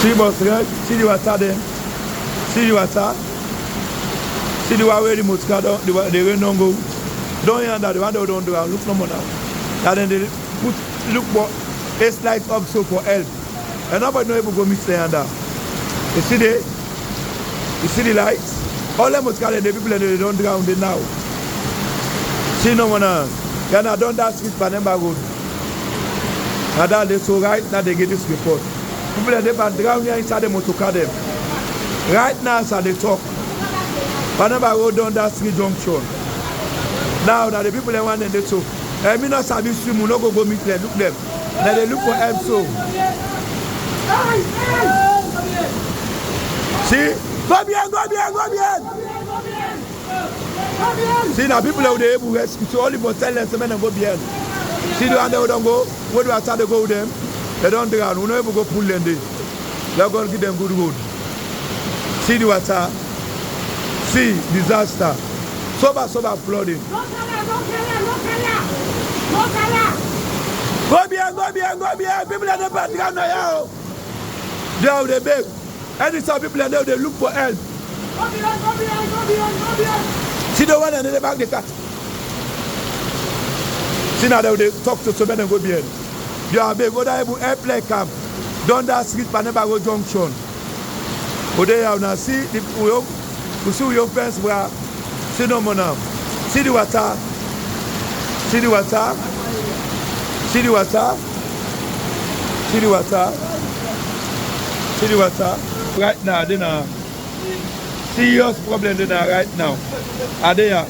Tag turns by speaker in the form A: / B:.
A: See boss right? See the water there. See the water. See the way the motor the rain don't go. Don't hear that the one don't do. Look no more now. And then they put look for a slice up so for help. And nobody know able to go mix the under. You see the lights? All them motor the people they don't drown it now. See no more now. And I done that street Pademba road. And that they so right now they get this report. People that they been drown here inside the motor car them. Right now as they talk. Pademba road down that street junction. Now that the people they want them they so. Me not sabi swim, we no go meet them, look them. Now they look for them so. See? Go behind. See now people that they able to rescue, so only for tell them to go behind. See the one they don't go, where do I start to go with them? They don't drown, we no able go pull them there. They're going to give them good road. See the water. See disaster. Sober flooding. Go behind. People are not bad ground now. They have the beg. And some people are there, they look for help. Go behind. See the one and they back the cat. See now they talk to somebody and go behind. They are big. Go there, airplane camp. Dunda Street, Pademba Road Junction. Go there now. See the we see your fence where. See no more now. See the water. See the water. See the water. See the water. See the water. Right now, they are serious problem right now. Are they? Yeah.